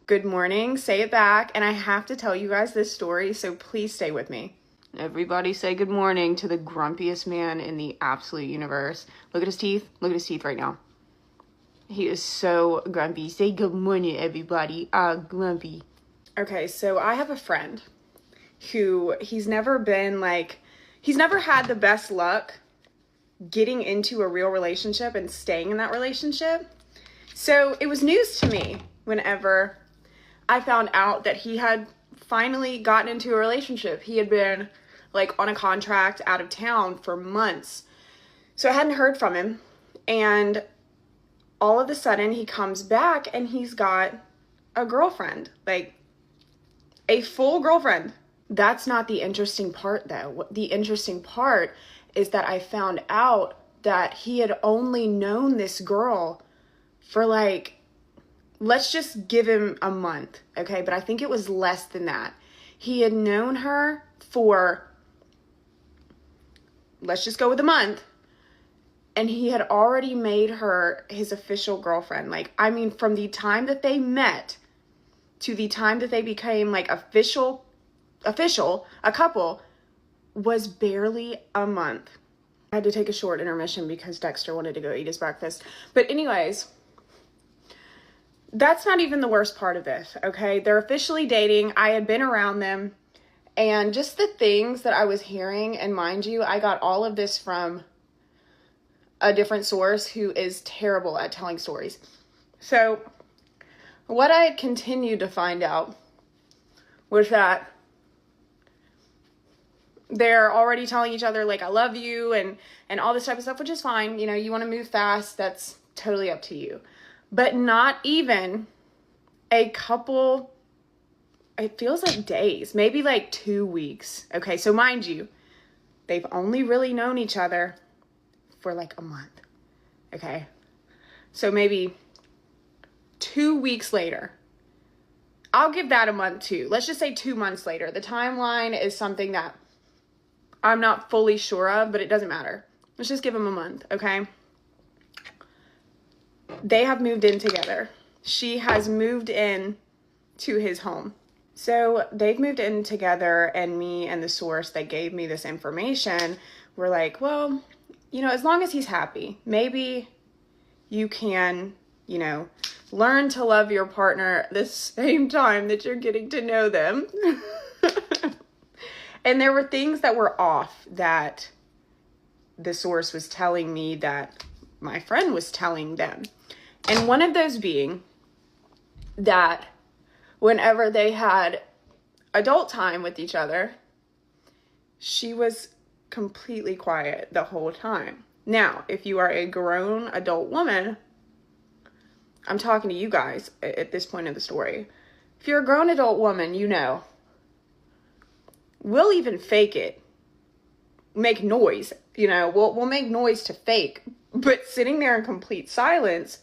Good morning, say it back, and I have to tell you guys this story, so please stay with me. Everybody say good morning to the grumpiest man in the absolute universe. Look at his teeth. Look at his teeth right now. He is so grumpy. Say good morning, everybody. Grumpy. Okay, so I have a friend who he's never had the best luck getting into a real relationship and staying in that relationship. So it was news to me whenever I found out that he had finally gotten into a relationship. He had been on a contract out of town for months. So I hadn't heard from him. And all of a sudden he comes back and he's got a girlfriend, a full girlfriend. That's not the interesting part though. The interesting part is that I found out that he had only known this girl for let's just give him a month, okay? But I think it was less than that. He had known her for, let's just go with a month. And he had already made her his official girlfriend. From the time that they met to the time that they became official, a couple, was barely a month. I had to take a short intermission because Dexter wanted to go eat his breakfast. But anyways, that's not even the worst part of this, okay? They're officially dating. I had been around them, and just the things that I was hearing, and mind you, I got all of this from a different source who is terrible at telling stories. So what I had continued to find out was that they're already telling each other I love you and all this type of stuff, which is fine. You want to move fast, that's totally up to you. But not even a couple, it feels like days, maybe 2 weeks. Okay, so mind you, they've only really known each other for a month. Okay, so maybe 2 weeks later, I'll give that a month too. Let's just say 2 months later. The timeline is something that I'm not fully sure of, but it doesn't matter. Let's just give them a month, okay? They have moved in together. She has moved in to his home. So they've moved in together, and me and the source that gave me this information were well, as long as he's happy, maybe you can, learn to love your partner at the same time that you're getting to know them. And there were things that were off that the source was telling me that my friend was telling them. And one of those being that whenever they had adult time with each other, she was completely quiet the whole time. Now, if you are a grown adult woman, I'm talking to you guys at this point of the story. If you're a grown adult woman, we'll even fake it. Make noise, we'll make noise to fake. But sitting there in complete silence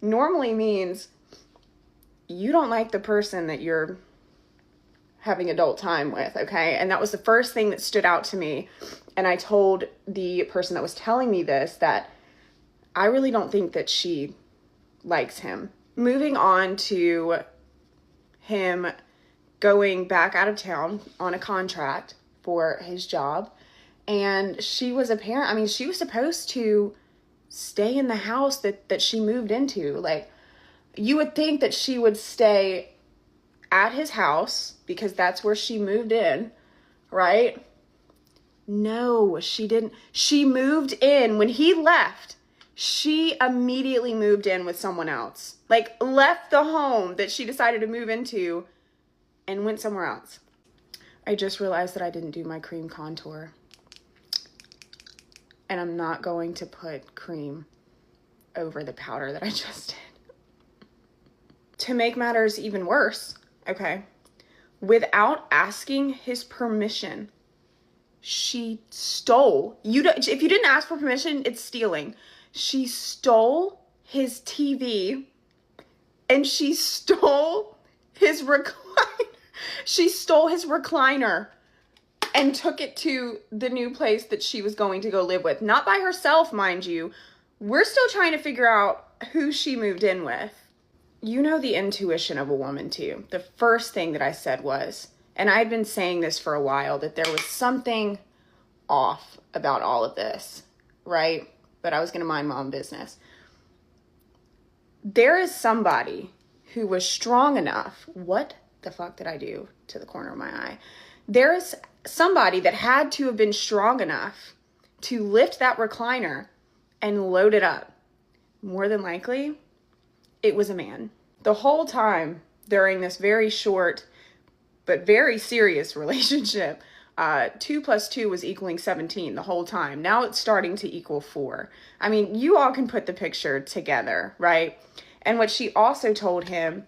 normally means you don't like the person that you're having adult time with, okay? And that was the first thing that stood out to me. And I told the person that was telling me this that I really don't think that she likes him. Moving on to him going back out of town on a contract for his job. And she was she was supposed to stay in the house that she moved into. You would think that she would stay at his house because that's where she moved in, right? No, she didn't. She moved in. When he left, she immediately moved in with someone else. Left the home that she decided to move into and went somewhere else. I just realized that I didn't do my cream contour. And I'm not going to put cream over the powder that I just did. To make matters even worse, okay, without asking his permission, she stole. If you didn't ask for permission, it's stealing. She stole his TV and she stole his recliner. She stole his recliner and took it to the new place that she was going to go live with. Not by herself, mind you. We're still trying to figure out who she moved in with. You know the intuition of a woman too. The first thing that I said was, and I had been saying this for a while, that there was something off about all of this, right? But I was going to mind my own business. There is somebody who was strong enough. What the fuck did I do to the corner of my eye? There is somebody that had to have been strong enough to lift that recliner and load it up. More than likely, it was a man. The whole time during this very short but very serious relationship, 2 + 2 was equaling 17 the whole time. Now it's starting to equal 4. I mean, you all can put the picture together, right? And what she also told him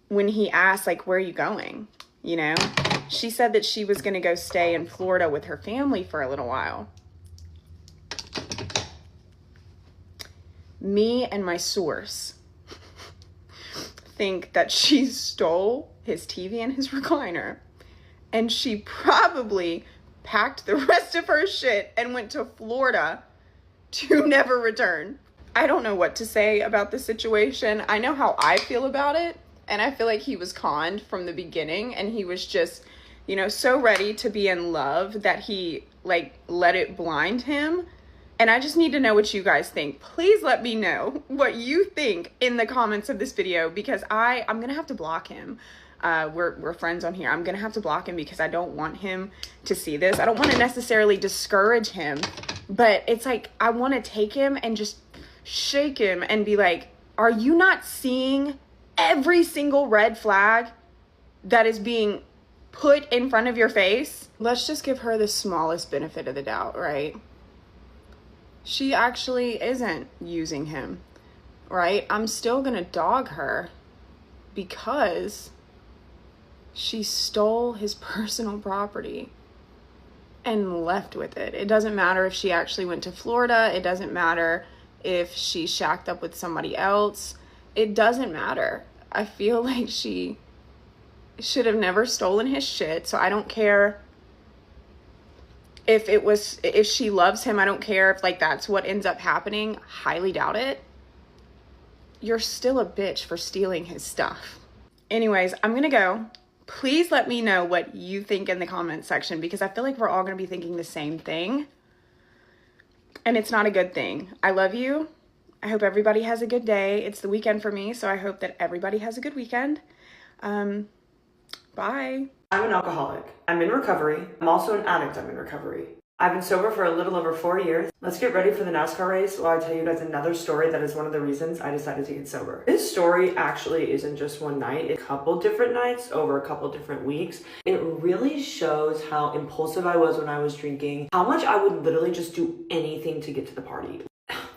when he asked, like, where are you going? You know, she said that she was going to go stay in Florida with her family for a little while. Me and my source think that she stole his TV and his recliner, and she probably packed the rest of her shit and went to Florida to never return. I don't know what to say about the situation. I know how I feel about it, and I feel like he was conned from the beginning, and he was just, you know, so ready to be in love that he, like, let it blind him. And I just need to know what you guys think. Please let me know what you think in the comments of this video, because I'm going to have to block him. We're friends on here. I'm going to have to block him because I don't want him to see this. I don't want to necessarily discourage him, but it's like I want to take him and just shake him and be like, are you not seeing every single red flag that is being put in front of your face? Let's just give her the smallest benefit of the doubt, right? She actually isn't using him, right? I'm still gonna dog her because she stole his personal property and left with it. It doesn't matter if she actually went to Florida. It doesn't matter if she shacked up with somebody else. It doesn't matter. I feel like she should have never stolen his shit, so I don't care if she loves him. I don't care if, like, that's what ends up happening. Highly doubt it. You're still a bitch for stealing his stuff. Anyways, I'm gonna go. Please let me know what you think in the comment section, because I feel like we're all gonna be thinking the same thing, and it's not a good thing. I love you. I hope everybody has a good day. It's the weekend for me, so I hope that everybody has a good weekend. Bye. I'm an alcoholic. I'm in recovery. I'm also an addict. I'm in recovery. I've been sober for a little over 4 years. Let's get ready for the NASCAR race while I tell you guys another story that is one of the reasons I decided to get sober. This story actually isn't just one night. It's a couple different nights over a couple different weeks. It really shows how impulsive I was when I was drinking, how much I would literally just do anything to get to the party.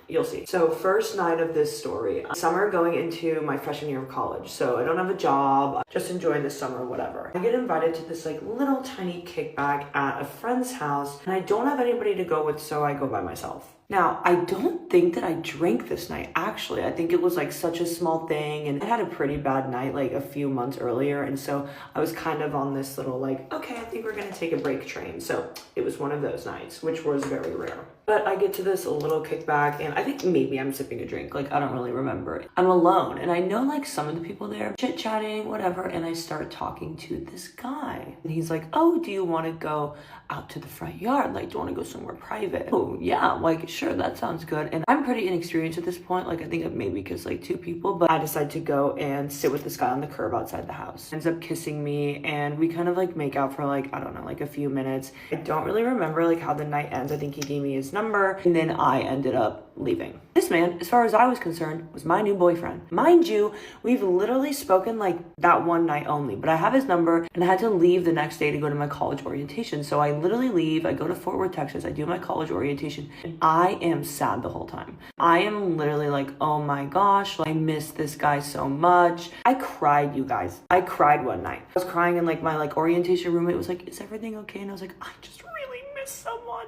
You'll see. So first night of this story, summer going into my freshman year of college. So I don't have a job, just enjoying the summer, whatever. I get invited to this like little tiny kickback at a friend's house, and I don't have anybody to go with, so I go by myself. Now, I don't think that I drank this night, actually. I think it was like such a small thing, and I had a pretty bad night like a few months earlier, and so I was kind of on this little like, okay, I think we're gonna take a break train. So it was one of those nights, which was very rare. But I get to this little kickback, and I think maybe I'm sipping a drink, like I don't really remember it. I'm alone, and I know like some of the people there chit-chatting, whatever, and I start talking to this guy. And he's like, oh, do you wanna go out to the front yard? Like, do you wanna go somewhere private? Oh, yeah, like, sure, that sounds good. And I'm pretty inexperienced at this point. Like, I think maybe because like 2 people, but I decide to go and sit with this guy on the curb outside the house. Ends up kissing me, and we kind of like make out for like, I don't know, like a few minutes. I don't really remember like how the night ends. I think he gave me his number, and then I ended up leaving. This man, as far as I was concerned, was my new boyfriend. Mind you, we've literally spoken like that one night only, but I have his number, and I had to leave the next day to go to my college orientation. So I literally leave, I go to Fort Worth, Texas, I do my college orientation, and I am sad the whole time. I am literally like, oh my gosh, I miss this guy so much. I cried, you guys. I cried one night. I was crying, and like my like orientation roommate was like, is everything okay? And I was like, I just really miss someone.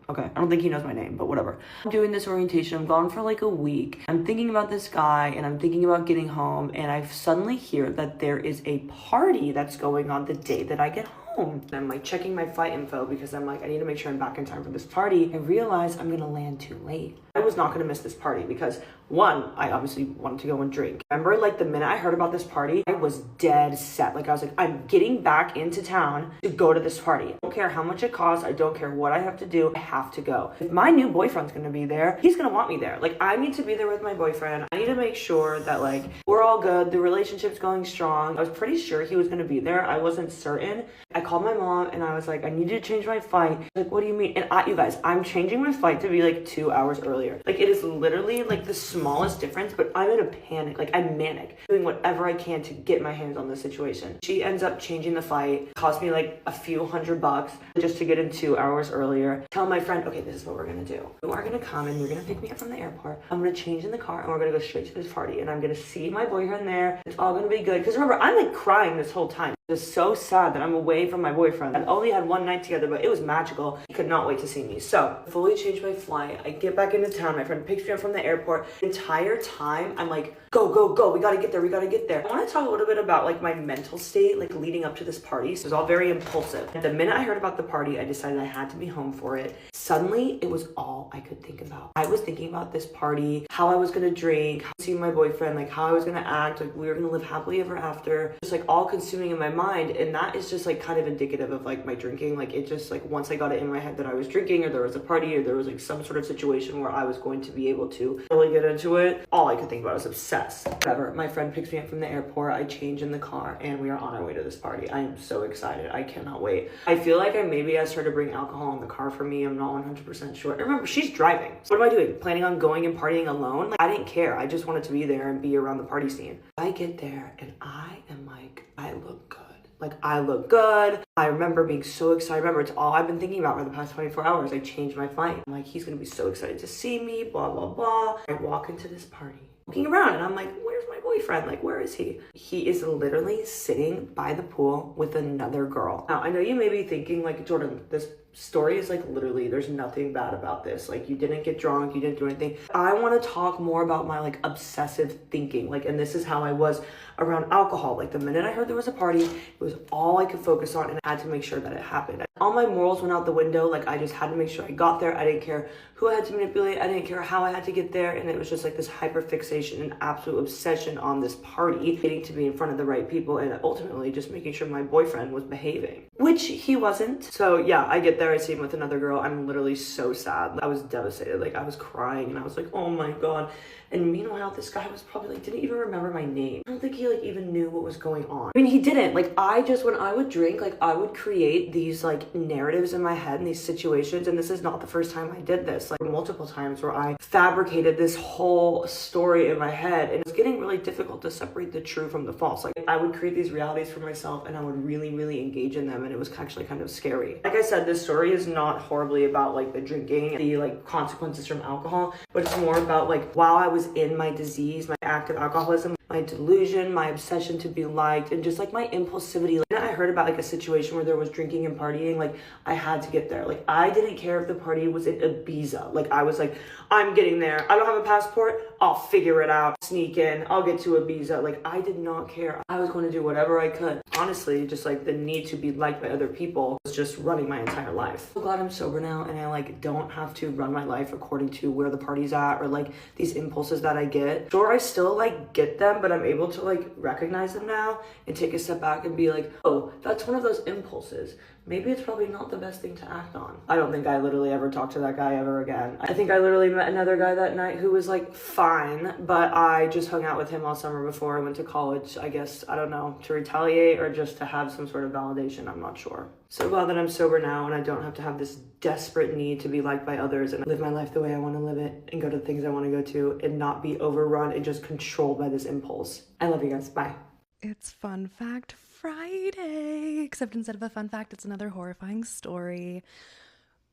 Okay, I don't think he knows my name, but whatever. I'm doing this orientation, I'm gone for like a week. I'm thinking about this guy, and I'm thinking about getting home, and I suddenly hear that there is a party that's going on the day that I get home. And I'm like checking my flight info because I'm like, I need to make sure I'm back in time for this party. I realize I'm gonna land too late. I was not gonna miss this party because One, I obviously wanted to go and drink. Remember, like, the minute I heard about this party, I was dead set. Like, I was like, I'm getting back into town to go to this party. I don't care how much it costs. I don't care what I have to do. I have to go. If my new boyfriend's gonna be there, he's gonna want me there. Like, I need to be there with my boyfriend. I need to make sure that, like, we're all good. The relationship's going strong. I was pretty sure he was gonna be there. I wasn't certain. I called my mom and I was like, I need you to change my flight. Like, what do you mean? And you guys, I'm changing my flight to be like 2 hours earlier. Like, it is literally like the smallest difference, but I'm in a panic. Like, I'm manic, doing whatever I can to get my hands on this situation. She ends up changing the flight. Cost me like a few $100 just to get in 2 hours earlier. Tell my friend, okay, this is what we're gonna do. You are gonna come and you're gonna pick me up from the airport. I'm gonna change in the car and we're gonna go straight to this party. And I'm gonna see my boyfriend there. It's all gonna be good. Because remember, I'm like crying this whole time. It was so sad that I'm away from my boyfriend. I only had one night together, but it was magical. He could not wait to see me. So, fully changed my flight. I get back into town. My friend picks me up from the airport. The entire time, I'm like, go, go, go. We gotta get there. We gotta get there. I want to talk a little bit about like my mental state, like leading up to this party. So it was all very impulsive. The minute I heard about the party, I decided I had to be home for it. Suddenly, it was all I could think about. I was thinking about this party, how I was gonna drink, how see my boyfriend, like how I was gonna act, like we were gonna live happily ever after. Just like all consuming in my mind. And that is just like kind of indicative of like my drinking. Like it just like once I got it in my head that I was drinking or there was a party or there was like some sort of situation where I was going to be able to really get into it, all I could think about was obsessed. Whatever. My friend picks me up from the airport. I change in the car and we are on our way to this party. I am so excited. I cannot wait. I feel like I maybe asked her to bring alcohol in the car for me. I'm not 100% sure. And remember, she's driving. So what am I doing? Planning on going and partying alone? Like, I didn't care. I just wanted to be there and be around the party scene. I get there and I am like, I look good. Like, I look good. I remember being so excited. Remember, it's all I've been thinking about for the past 24 hours. I changed my flight. I'm like, he's going to be so excited to see me, blah, blah, blah. I walk into this party, looking around, and I'm like, where's my boyfriend? Like, where is he? He is literally sitting by the pool with another girl. Now, I know you may be thinking, like, Jordan, this story is like literally there's nothing bad about this. Like, you didn't get drunk, you didn't do anything. I want to talk more about my like obsessive thinking. Like, and this is how I was around alcohol. Like, the minute I heard there was a party, it was all I could focus on and I had to make sure that it happened. All my morals went out the window. Like, I just had to make sure I got there. I didn't care who I had to manipulate. I didn't care how I had to get there. And it was just like this hyper fixation and absolute obsession on this party, getting to be in front of the right people and ultimately just making sure my boyfriend was behaving, which he wasn't. So yeah, I get there. I see him with another girl. I'm literally so sad. I was devastated. Like, I was crying and I was like, oh my God. And meanwhile, this guy was probably like, didn't even remember my name. I don't think he like even knew what was going on. I mean, he didn't. Like, I just, when I would drink, like I would create these like narratives in my head in these situations. And this is not the first time I did this. Like, multiple times where I fabricated this whole story in my head. And it's getting really difficult to separate the true from the false. Like, I would create these realities for myself and I would really, really engage in them. And it was actually kind of scary. Like I said, this story is not horribly about like the drinking and the like consequences from alcohol, but it's more about like while I was in my disease, my active alcoholism, my delusion, my obsession to be liked, and just like my impulsivity. Like, I heard about like a situation where there was drinking and partying, like I had to get there. Like, I didn't care if the party was in Ibiza. Like, I was like, I'm getting there. I don't have a passport. I'll figure it out. Sneak in. I'll get to Ibiza. Like, I did not care. I was going to do whatever I could. Honestly, just like the need to be liked by other people was just running my entire life. I'm glad I'm sober now and I like don't have to run my life according to where the party's at or like these impulses that I get. Sure, I still like get them, but I'm able to like recognize them now and take a step back and be like, oh, that's one of those impulses. Maybe it's probably not the best thing to act on. I don't think I literally ever talked to that guy ever again. I think I literally met another guy that night who was like fine, but I just hung out with him all summer before I went to college. I guess, I don't know, to retaliate or just to have some sort of validation. I'm not sure. So glad that I'm sober now and I don't have to have this desperate need to be liked by others and live my life the way I want to live it and go to the things I want to go to and not be overrun and just controlled by this impulse. I love you guys. Bye. It's Fun Fact Friday, except instead of a fun fact, it's another horrifying story.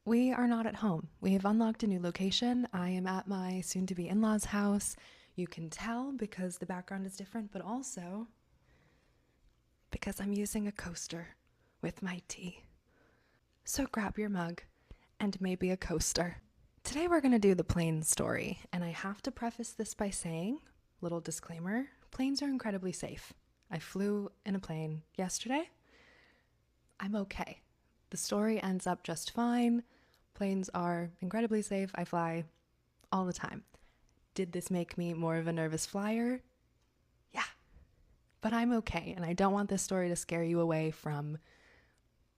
We are not at home. We have unlocked a new location. I am at my soon-to-be in-laws' house. You can tell because the background is different, but also because I'm using a coaster with my tea. So grab your mug and maybe a coaster. Today we're going to do the plane story, and I have to preface this by saying, little disclaimer, planes are incredibly safe. I flew in a plane yesterday. I'm okay. The story ends up just fine. Planes are incredibly safe. I fly all the time. Did this make me more of a nervous flyer? Yeah, but I'm okay, and I don't want this story to scare you away from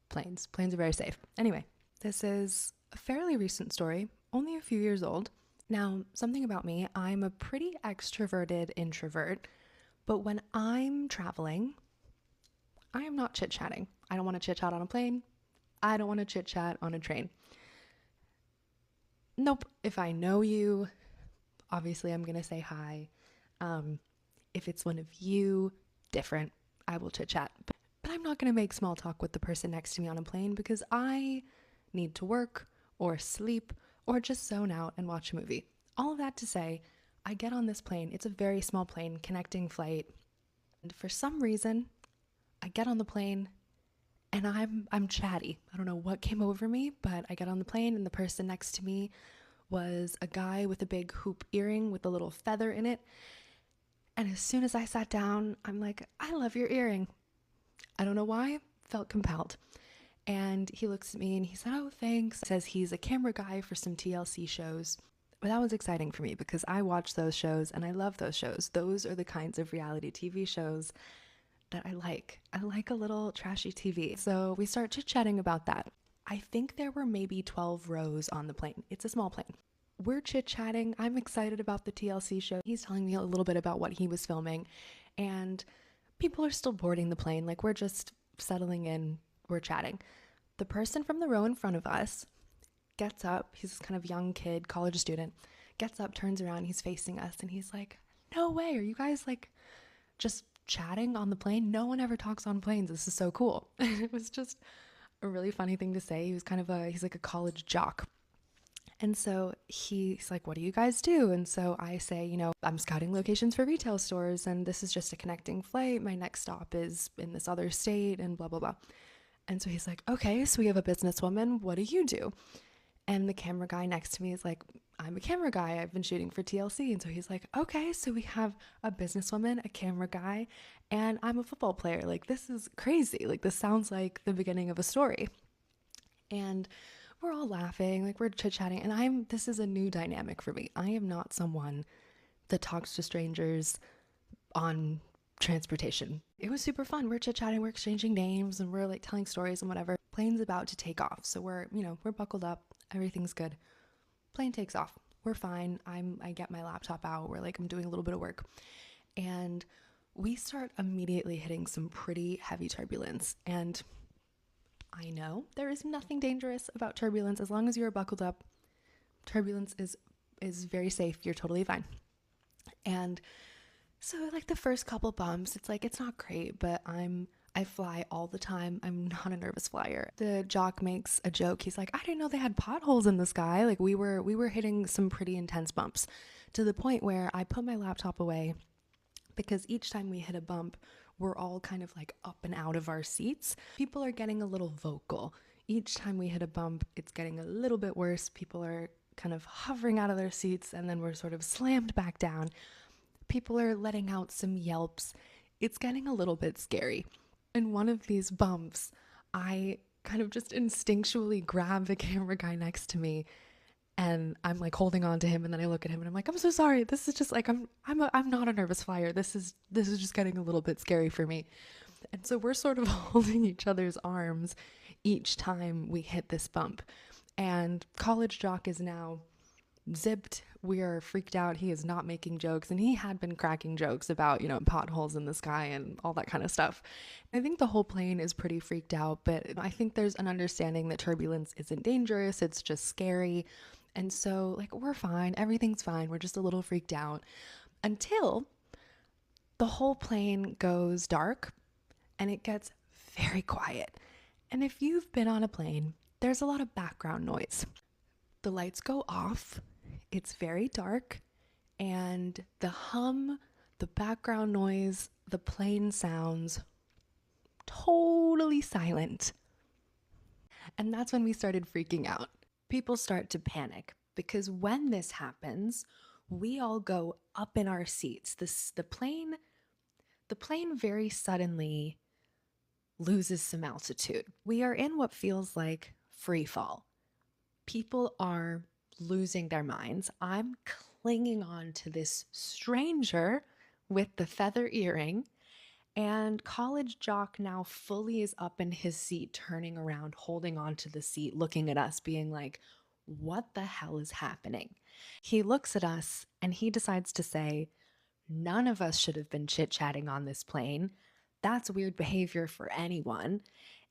planes. Planes are very safe. Anyway, this is a fairly recent story, only a few years old. Now, something about me, I'm a pretty extroverted introvert, but when I'm traveling, I am not chit-chatting. I don't want to chit-chat on a plane. I don't want to chit-chat on a train. Nope. If I know you, obviously I'm going to say hi. If it's one of you, different. I will chit-chat. But I'm not going to make small talk with the person next to me on a plane because I need to work or sleep or just zone out and watch a movie. All of that to say, I get on this plane. It's a very small plane, connecting flight. And for some reason, I get on the plane and I'm chatty. I don't know what came over me, but I get on the plane and the person next to me was a guy with a big hoop earring with a little feather in it. And as soon as I sat down, I'm like, I love your earring. I don't know why, felt compelled. And he looks at me and he said, oh, thanks. Says he's a camera guy for some TLC shows. But that was exciting for me because I watch those shows and I love those shows. Those are the kinds of reality TV shows that I like. I like a little trashy TV. So we start chit-chatting about that. I think there were maybe 12 rows on the plane. It's a small plane. We're chit-chatting. I'm excited about the TLC show. He's telling me a little bit about what he was filming. And people are still boarding the plane. Like, we're just settling in. We're chatting. The person from the row in front of us gets up. He's this kind of young kid, college student. Gets up, turns around. He's facing us. And he's like, no way. Are you guys, like, just chatting on the plane? No one ever talks on planes. This is so cool. It was just a really funny thing to say. He was he's like a college jock. And so he's like, what do you guys do? And so I say, I'm scouting locations for retail stores and this is just a connecting flight. My next stop is in this other state and blah, blah, blah. And so he's like, okay, so we have a businesswoman. What do you do? And the camera guy next to me is like, I'm a camera guy. I've been shooting for TLC. And so he's like, okay, so we have a businesswoman, a camera guy, and I'm a football player. Like, this is crazy. Like, this sounds like the beginning of a story. And we're all laughing, like we're chit-chatting. And this is a new dynamic for me. I am not someone that talks to strangers on transportation. It was super fun. We're chit-chatting, we're exchanging names, and we're like telling stories and whatever. Plane's about to take off. So we're buckled up. Everything's good. Plane takes off. We're fine. I get my laptop out. I'm doing a little bit of work. And we start immediately hitting some pretty heavy turbulence. And I know there is nothing dangerous about turbulence. As long as you're buckled up, turbulence is very safe. You're totally fine. And so like the first couple bumps, it's not great, but I fly all the time. I'm not a nervous flyer. The jock makes a joke. He's like, I didn't know they had potholes in the sky. Like we were hitting some pretty intense bumps to the point where I put my laptop away because each time we hit a bump, we're all kind of like up and out of our seats. People are getting a little vocal. Each time we hit a bump, it's getting a little bit worse. People are kind of hovering out of their seats and then we're sort of slammed back down. People are letting out some yelps. It's getting a little bit scary. In one of these bumps, I kind of just instinctually grab the camera guy next to me and I'm like holding on to him, and then I look at him and I'm like, I'm so sorry. This is just like, I'm not a nervous flyer. This is just getting a little bit scary for me. And so we're sort of holding each other's arms each time we hit this bump. And college jock is now zipped. We are freaked out. He is not making jokes, and he had been cracking jokes about, potholes in the sky and all that kind of stuff. I think the whole plane is pretty freaked out, but I think there's an understanding that turbulence isn't dangerous. It's just scary. And so we're fine. Everything's fine. We're just a little freaked out until the whole plane goes dark and it gets very quiet. And if you've been on a plane, there's a lot of background noise. The lights go off. It's very dark, and the hum, the background noise, the plane sounds totally silent. And that's when we started freaking out. People start to panic because when this happens, we all go up in our seats. The plane very suddenly loses some altitude. We are in what feels like free fall. People are losing their minds. I'm clinging on to this stranger with the feather earring. And college jock now fully is up in his seat, turning around, holding on to the seat, looking at us, being like, what the hell is happening? He looks at us and he decides to say, none of us should have been chit-chatting on this plane. That's weird behavior for anyone.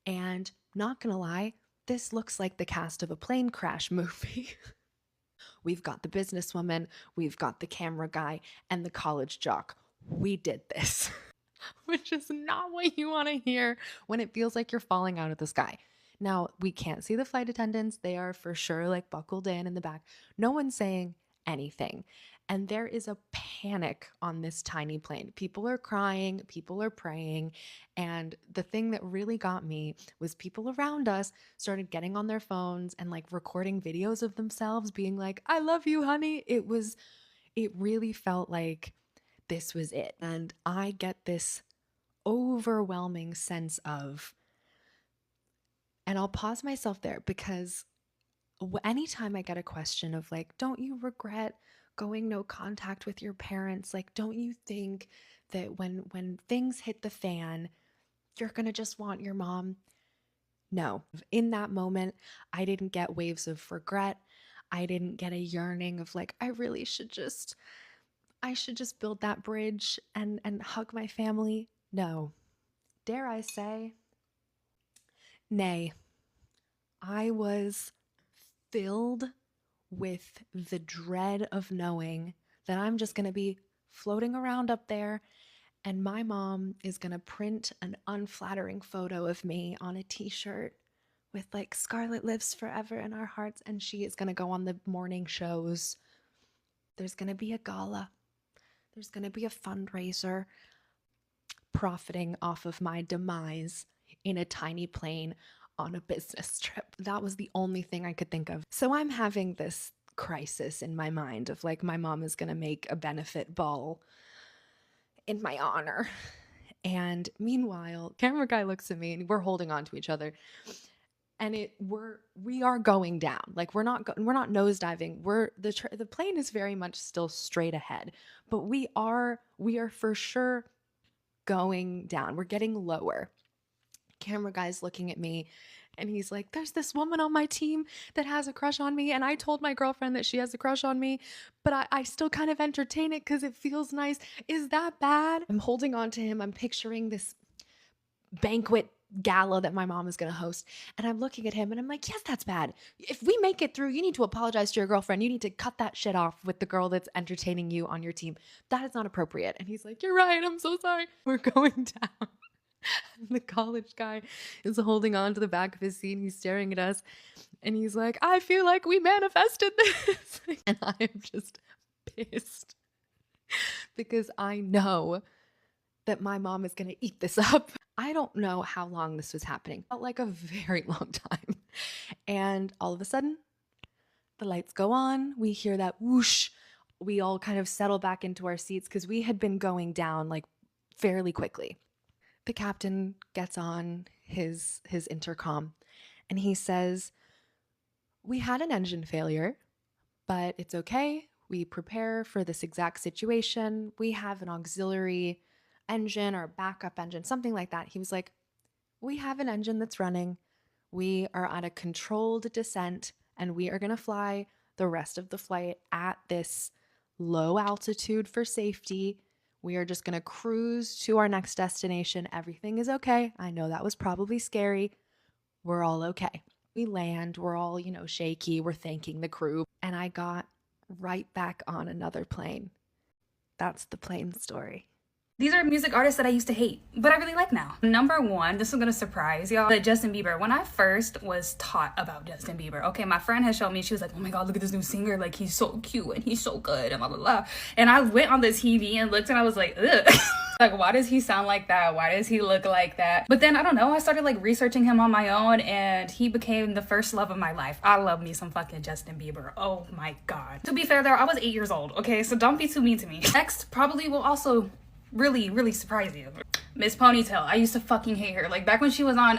And not gonna lie, this looks like the cast of a plane crash movie. We've got the businesswoman, we've got the camera guy, and the college jock. We did this. Which is not what you want to hear when it feels like you're falling out of the sky. Now, we can't see the flight attendants. They are for sure like buckled in the back. No one's saying anything. And there is a panic on this tiny plane. People are crying, people are praying. And the thing that really got me was people around us started getting on their phones and like recording videos of themselves being like, I love you, honey. It really felt like this was it. And I get this overwhelming sense of, and I'll pause myself there because anytime I get a question of like, don't you regret going no contact with your parents? Like, don't you think that when things hit the fan, you're going to just want your mom? No. In that moment, I didn't get waves of regret. I didn't get a yearning of like, I should just build that bridge and hug my family. No. Dare I say, nay. I was filled with the dread of knowing that I'm just going to be floating around up there and my mom is going to print an unflattering photo of me on a t-shirt with like Scarlet lives forever in our hearts, and she is going to go on the morning shows. There's going to be a gala. There's going to be a fundraiser profiting off of my demise in a tiny plane on a business trip. That was the only thing I could think of. So I'm having this crisis in my mind of like, my mom is going to make a benefit ball in my honor. And meanwhile, camera guy looks at me and we're holding on to each other. And we are going down. Like we're not nosediving. The plane is very much still straight ahead, but we are for sure going down. We're getting lower. Camera guy's looking at me and he's like, there's this woman on my team that has a crush on me. And I told my girlfriend that she has a crush on me, but I still kind of entertain it because it feels nice. Is that bad? I'm holding on to him. I'm picturing this banquet gala that my mom is going to host. And I'm looking at him and I'm like, yes, that's bad. If we make it through, you need to apologize to your girlfriend. You need to cut that shit off with the girl that's entertaining you on your team. That is not appropriate. And he's like, you're right. I'm so sorry. We're going down. The college guy is holding on to the back of his seat and he's staring at us and he's like, I feel like we manifested this. And I am just pissed because I know that my mom is going to eat this up. I don't know how long this was happening. It felt like a very long time. And all of a sudden, the lights go on. We hear that whoosh. We all kind of settle back into our seats because we had been going down like fairly quickly. The captain gets on his intercom and he says, we had an engine failure, but it's okay. We prepare for this exact situation. We have an auxiliary engine or backup engine, something like that. He was like, we have an engine that's running. We are at a controlled descent and we are going to fly the rest of the flight at this low altitude for safety. We are just going to cruise to our next destination. Everything is okay. I know that was probably scary. We're all okay. We land. We're all, shaky. We're thanking the crew. And I got right back on another plane. That's the plane story. These are music artists that I used to hate, but I really like now. Number one, this is gonna surprise y'all, but Justin Bieber. When I first was taught about Justin Bieber, okay, my friend had shown me, she was like, oh my God, look at this new singer, like he's so cute and he's so good and blah, blah, blah. And I went on the TV and looked and I was like, ugh. Like, why does he sound like that? Why does he look like that? But then, I don't know, I started like researching him on my own and he became the first love of my life. I love me some fucking Justin Bieber. Oh my God. To be fair though, I was 8 years old, okay? So don't be too mean to me. Next probably will also really surprise you. Miss Ponytail. I used to fucking hate her. Like back when she was on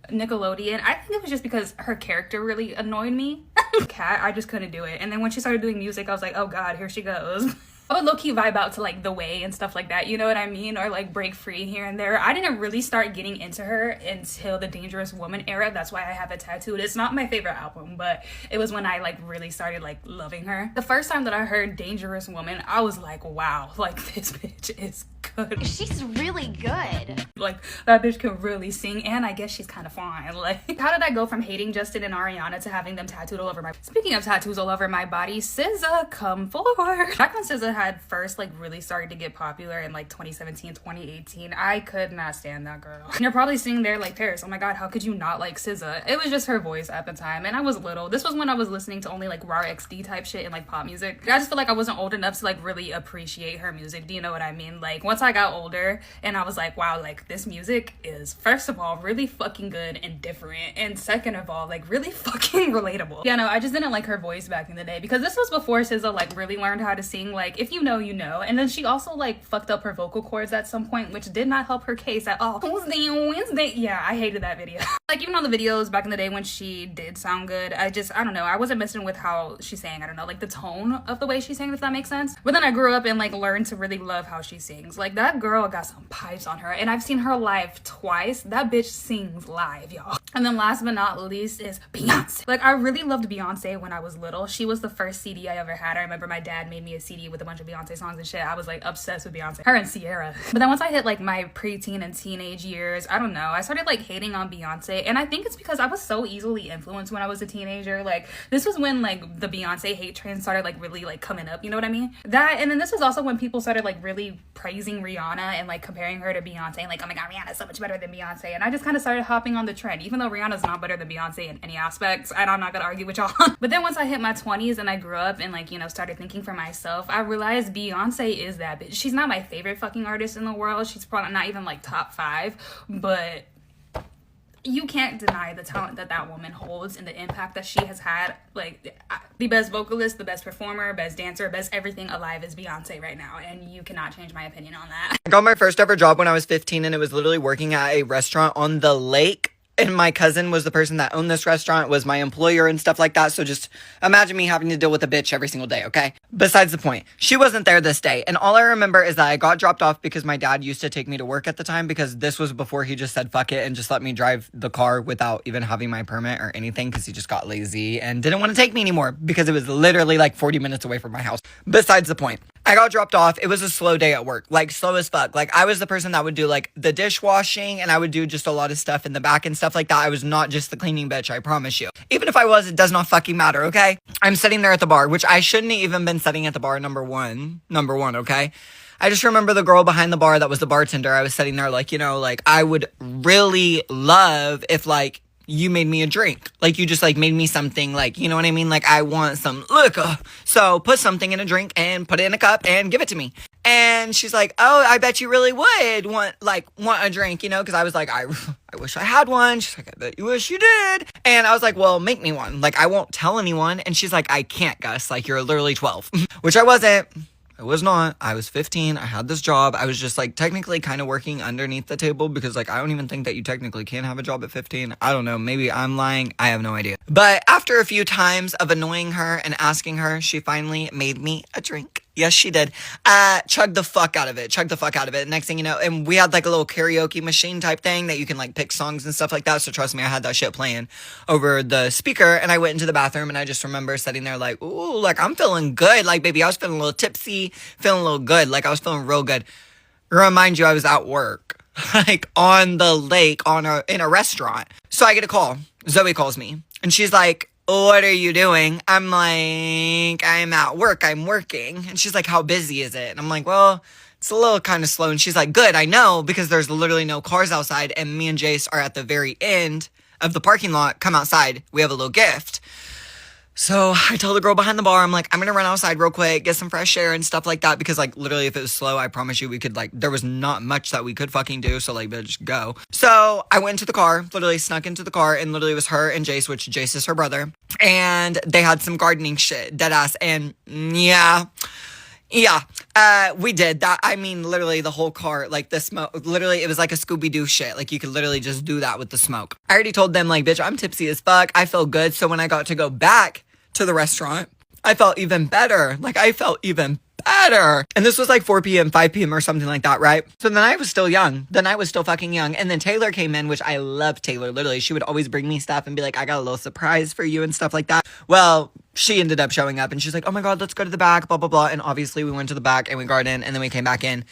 Nickelodeon, I think it was just because her character really annoyed me. Cat, I just couldn't do it. And then when she started doing music, I was like, oh God, here she goes. I would low-key vibe out to like The Way and stuff like that, you know what I mean? Or like Break Free here and there. I didn't really start getting into her until the Dangerous Woman era. That's why I have it tattooed. It's not my favorite album, but it was when I like really started like loving her. The first time that I heard Dangerous Woman, I was like, wow, like this bitch is good. She's really good. Like that bitch can really sing, and I guess she's kind of fine. Like, how did I go from hating Justin and Ariana to having them tattooed all over my— Speaking of tattoos all over my body, SZA, come forward. Back when SZA had first like really started to get popular in like 2017, 2018, I could not stand that girl. And you're probably sitting there like, Paris, oh my God, how could you not like SZA? It was just her voice at the time, and I was little. This was when I was listening to only like raw XD type shit and like pop music. I just feel like I wasn't old enough to like really appreciate her music. Do you know what I mean? Like once I got older and I was like, wow, like this music is first of all really fucking good and different, and second of all like really fucking relatable. Yeah, no, I just didn't like her voice back in the day, because this was before SZA like really learned how to sing. Like if you know, you know. And then she also like fucked up her vocal cords at some point, which did not help her case at all. Wednesday. Yeah, I hated that video. Like even on the videos back in the day when she did sound good, I don't know, I wasn't messing with how she sang. I don't know, like the tone of the way she sang, if that makes sense. But then I grew up and like learned to really love how she sings. Like that girl got some pipes on her, and I've seen her live twice. That bitch sings live, y'all. And then last but not least is Beyonce. Like I really loved Beyonce when I was little. She was the first CD I ever had. I remember my dad made me a CD with a bunch of Beyonce songs and shit. I was like obsessed with Beyonce, her and Ciara. But then once I hit like my preteen and teenage years, I don't know, I started like hating on Beyonce, and I think it's because I was so easily influenced when I was a teenager. Like this was when like the Beyonce hate train started like really like coming up, you know what I mean? That, and then this was also when people started like really praising Rihanna and like comparing her to Beyonce, and like, oh my God, Rihanna's so much better than Beyonce. And I just kind of started hopping on the trend, even though Rihanna's not better than Beyonce in any aspects, and I'm not gonna argue with y'all. But then once I hit my 20s and I grew up and like, you know, started thinking for myself, I realized Beyonce is that bitch. She's not my favorite fucking artist in the world. She's probably not even like top 5, but you can't deny the talent that that woman holds and the impact that she has had. Like the best vocalist, the best performer, best dancer, best everything alive is Beyonce right now, and you cannot change my opinion on that. I got my first ever job when I was 15, and it was literally working at a restaurant on the lake. And my cousin was the person that owned this restaurant, was my employer and stuff like that. So just imagine me having to deal with a bitch every single day, okay? Besides the point, she wasn't there this day. And all I remember is that I got dropped off because my dad used to take me to work at the time, because this was before he just said fuck it and just let me drive the car without even having my permit or anything, because he just got lazy and didn't want to take me anymore because it was literally like 40 minutes away from my house. Besides the point, I got dropped off. It was a slow day at work, like slow as fuck. Like I was the person that would do like the dishwashing, and I would do just a lot of stuff in the back and stuff like that. I was not just the cleaning bitch, I promise you. Even if I was, it does not fucking matter, okay? I'm sitting there at the bar, which I shouldn't have even been sitting at the bar, number one, okay? I just remember the girl behind the bar that was the bartender. I was sitting there like, you know, like I would really love if like you made me a drink. Like you just like made me something, like, you know what I mean? Like I want some liquor. So put something in a drink and put it in a cup and give it to me. And she's like, oh, I bet you really would want a drink, you know? Because I was like, I wish I had one. She's like, I bet you wish you did. And I was like, well, make me one. Like, I won't tell anyone. And she's like, I can't, Gus. Like, you're literally 12. Which I wasn't. I was not. I was 15. I had this job. I was just like technically kind of working underneath the table, because like I don't even think that you technically can have a job at 15. I don't know. Maybe I'm lying. I have no idea. But after a few times of annoying her and asking her, she finally made me a drink. Yes, she did. Chugged the fuck out of it. Next thing you know, and we had like a little karaoke machine type thing that you can like pick songs and stuff like that. So trust me, I had that shit playing over the speaker, and I went into the bathroom, and I just remember sitting there like, ooh, like I'm feeling good. Like, baby, I was feeling a little tipsy, feeling a little good. Like I was feeling real good. Remind you, I was at work, like on the lake in a restaurant. So I get a call. Zoe calls me, and she's like, what are you doing? I'm like, I'm at work. I'm working. And she's like, how busy is it? And I'm like, well, it's a little kind of slow. And she's like, good, I know, because there's literally no cars outside. And me and Jace are at the very end of the parking lot. Come outside. We have a little gift. So I told the girl behind the bar, I'm like, I'm going to run outside real quick, get some fresh air and stuff like that. Because like literally if it was slow, I promise you we could like, there was not much that we could fucking do. So like, better just go. So I went into the car, literally snuck into the car, and literally it was her and Jace, which Jace is her brother. And they had some gardening shit, dead ass. And yeah, we did that. I mean, literally the whole car, like the smoke, literally it was like a Scooby-Doo shit. Like you could literally just do that with the smoke. I already told them like, bitch, I'm tipsy as fuck. I feel good. So when I got to go back to the restaurant, I felt even better. Like, I felt even better. And this was like 4 p.m., 5 p.m. or something like that, right? So the night was still young. The night was still fucking young. And then Taylor came in, which I love Taylor. Literally, she would always bring me stuff and be like, I got a little surprise for you and stuff like that. Well, she ended up showing up and she's like, oh my God, let's go to the back, blah, blah, blah. And obviously we went to the back and we got in and then we came back in.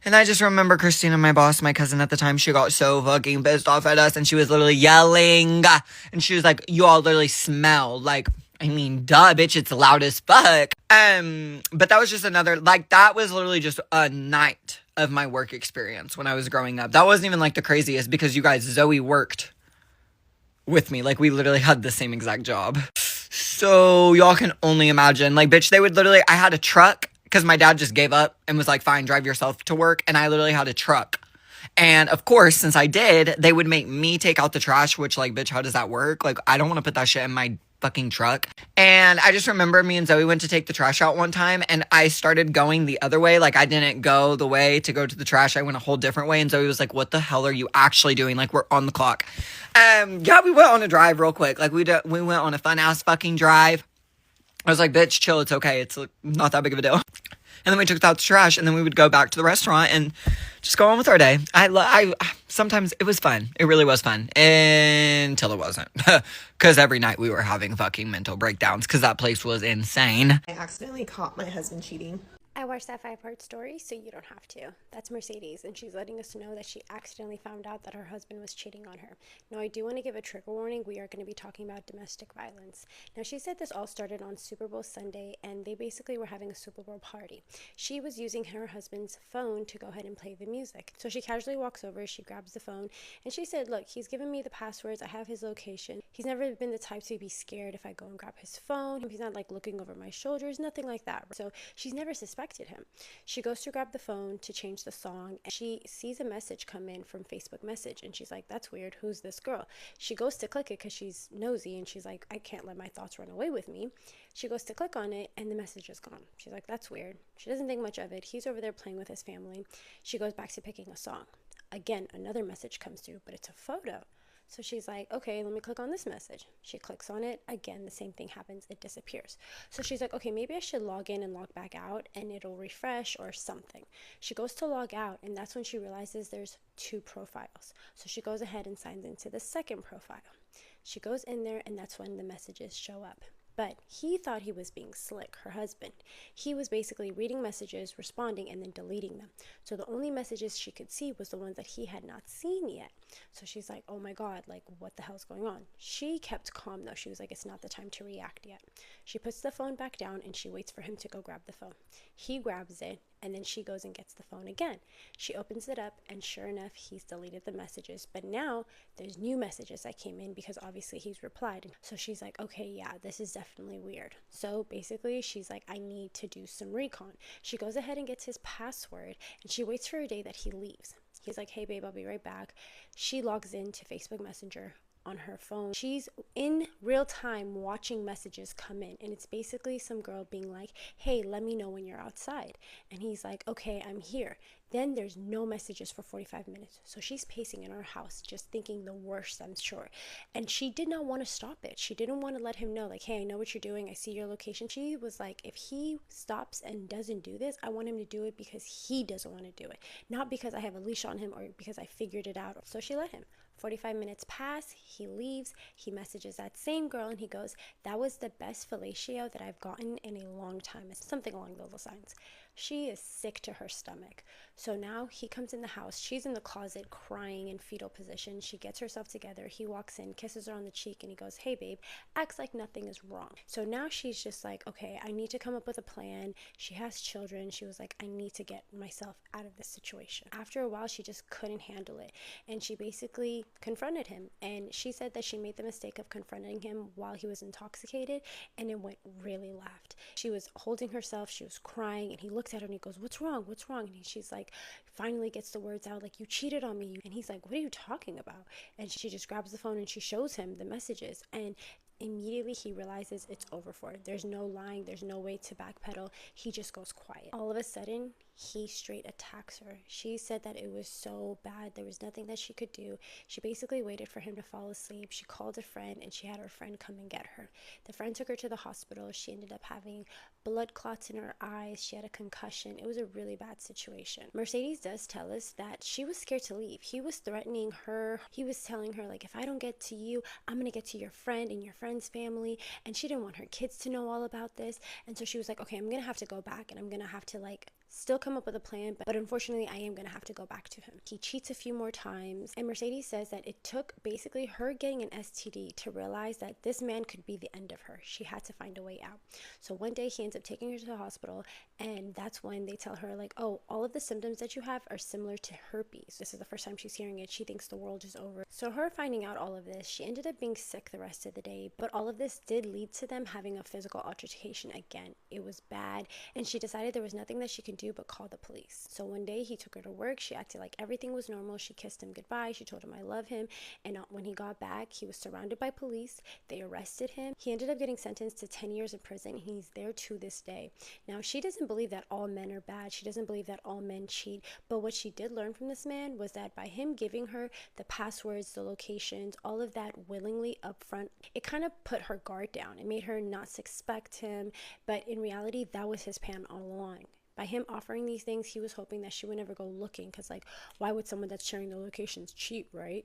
And I just remember Christina, my boss, my cousin at the time, she got so fucking pissed off at us and she was literally yelling. And she was like, you all literally smell like, I mean, duh, bitch, it's loud as fuck. But that was just another, like, that was literally just a night of my work experience when I was growing up. That wasn't even like the craziest because you guys, Zoe worked with me. Like, we literally had the same exact job. So y'all can only imagine, like, bitch, they would literally, I had a truck because my dad just gave up and was like, fine, drive yourself to work. And I literally had a truck. And of course, since I did, they would make me take out the trash, which, like, bitch, how does that work? Like, I don't want to put that shit in my fucking truck. And I just remember me and Zoe went to take the trash out one time and I started going the other way. Like, I didn't go the way to go to the trash. I went a whole different way. And Zoe was like, what the hell are you actually doing? Like, we're on the clock. Yeah, we went on a drive real quick. Like, we went on a fun ass fucking drive. I was like, bitch, chill. It's okay. It's not that big of a deal. And then we took out the trash and then we would go back to the restaurant and just go on with our day. I sometimes it was fun. It really was fun until it wasn't. Because every night we were having fucking mental breakdowns because that place was insane. I accidentally caught my husband cheating. I watched that 5-part story, so you don't have to. That's Mercedes, and she's letting us know that she accidentally found out that her husband was cheating on her. Now, I do want to give a trigger warning. We are going to be talking about domestic violence. Now, she said this all started on Super Bowl Sunday, and they basically were having a Super Bowl party. She was using her husband's phone to go ahead and play the music. So she casually walks over, she grabs the phone, and she said, look, he's given me the passwords, I have his location. He's never been the type to be scared if I go and grab his phone. He's not like looking over my shoulders, nothing like that. So she's never suspected him. She goes to grab the phone to change the song and she sees a message come in from Facebook Message and she's like, that's weird, who's this girl? She goes to click it because she's nosy and she's like, I can't let my thoughts run away with me. She goes to click on it and the message is gone. She's like, that's weird. She doesn't think much of it. He's over there playing with his family. She goes back to picking a song. Again, another message comes through, but it's a photo. So she's like, okay, let me click on this message. She clicks on it. Again, the same thing happens. It disappears. So she's like, okay, maybe I should log in and log back out and it'll refresh or something. She goes to log out and that's when she realizes there's 2 profiles. So she goes ahead and signs into the second profile. She goes in there and that's when the messages show up. But he thought he was being slick, her husband. He was basically reading messages, responding, and then deleting them. So the only messages she could see was the ones that he had not seen yet. So she's like, oh my God, like what the hell's going on? She kept calm though. She was like, it's not the time to react yet. She puts the phone back down and she waits for him to go grab the phone. He grabs it and then she goes and gets the phone again. She opens it up and sure enough, he's deleted the messages. But now there's new messages that came in because obviously he's replied. So she's like, okay, yeah, this is definitely weird. So basically she's like, I need to do some recon. She goes ahead and gets his password and she waits for a day that he leaves. He's like, hey babe, I'll be right back. She logs into Facebook Messenger on her phone. She's in real time watching messages come in and it's basically some girl being like, hey, let me know when you're outside. And he's like, okay, I'm here. Then there's no messages for 45 minutes. So she's pacing in her house just thinking the worst, I'm sure. And she did not want to stop it. She didn't want to let him know like, hey, I know what you're doing. I see your location. She was like, if he stops and doesn't do this, I want him to do it because he doesn't want to do it. Not because I have a leash on him or because I figured it out. So she let him. 45 minutes pass, he leaves, he messages that same girl and he goes, that was the best fellatio that I've gotten in a long time. It's something along those lines. She is sick to her stomach. So now he comes in the house. She's in the closet crying in fetal position. She gets herself together. He walks in, kisses her on the cheek, and he goes, hey, babe, acts like nothing is wrong. So now she's just like, okay, I need to come up with a plan. She has children. She was like, I need to get myself out of this situation. After a while, she just couldn't handle it. And she basically confronted him. And she said that she made the mistake of confronting him while he was intoxicated, and it went really left. She was holding herself. She was crying, and he looks at her and he goes, what's wrong? What's wrong? And she's like, finally gets the words out, like, you cheated on me. And he's like, what are you talking about? And she just grabs the phone and she shows him the messages. And immediately he realizes it's over for her. There's no lying. There's no way to backpedal. He just goes quiet. All of a sudden, he straight attacks her. She said that it was so bad. There was nothing that she could do. She basically waited for him to fall asleep. She called a friend and she had her friend come and get her. The friend took her to the hospital. She ended up having blood clots in her eyes. She had a concussion. It was a really bad situation. Mercedes does tell us that she was scared to leave. He was threatening her. He was telling her, like, if I don't get to you, I'm going to get to your friend and your friend's family. And she didn't want her kids to know all about this. And so she was like, okay, I'm going to have to go back and I'm going to have to, like, still come up with a plan, but unfortunately I am going to have to go back to him. He cheats a few more times, and Mercedes says that it took basically her getting an STD to realize that this man could be the end of her. She had to find a way out. So one day he ends up taking her to the hospital, and that's when they tell her, like, oh, all of the symptoms that you have are similar to herpes. This is the first time she's hearing it. She thinks the world is over. So her finding out all of this, she ended up being sick the rest of the day, but all of this did lead to them having a physical altercation again. It was bad, and she decided there was nothing that she could do but call the police. So one day he took her to work. She acted like everything was normal. She kissed him goodbye. She told him I love him. And when he got back, he was surrounded by police. They arrested him. He ended up getting sentenced to 10 years in prison. He's there to this day. Now, she doesn't believe that all men are bad. She doesn't believe that all men cheat. But what she did learn from this man was that by him giving her the passwords, the locations, all of that willingly up front, it kind of put her guard down. It made her not suspect him. But in reality, that was his plan all along. By him offering these things, he was hoping that she would never go looking, because, like, why would someone that's sharing the locations cheat, right?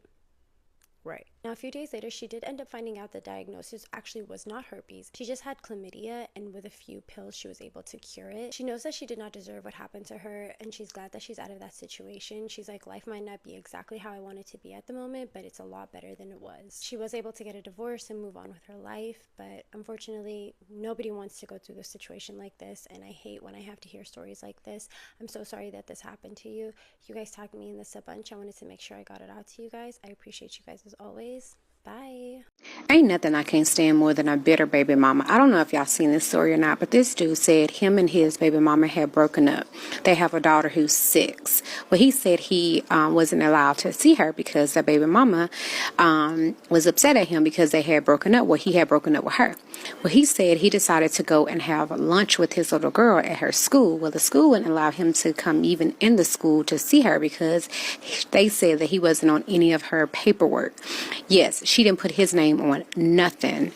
Right. Now, a few days later, she did end up finding out the diagnosis actually was not herpes. She just had chlamydia, and with a few pills, she was able to cure it. She knows that she did not deserve what happened to her, and she's glad that she's out of that situation. She's like, life might not be exactly how I want it to be at the moment, but it's a lot better than it was. She was able to get a divorce and move on with her life, but unfortunately, nobody wants to go through a situation like this, and I hate when I have to hear stories like this. I'm so sorry that this happened to you. You guys tagged me in this a bunch. I wanted to make sure I got it out to you guys. I appreciate you guys as always. Bye. Ain't nothing I can't stand more than a bitter baby mama. I don't know if y'all seen this story or not, but this dude said him and his baby mama had broken up. They have a daughter who's 6. Well, he said he wasn't allowed to see her because the baby mama was upset at him because they had broken up. Well, he had broken up with her. Well, he said he decided to go and have lunch with his little girl at her school. Well, the school wouldn't allow him to come even in the school to see her because they said that he wasn't on any of her paperwork. Yes, she didn't put his name on nothing.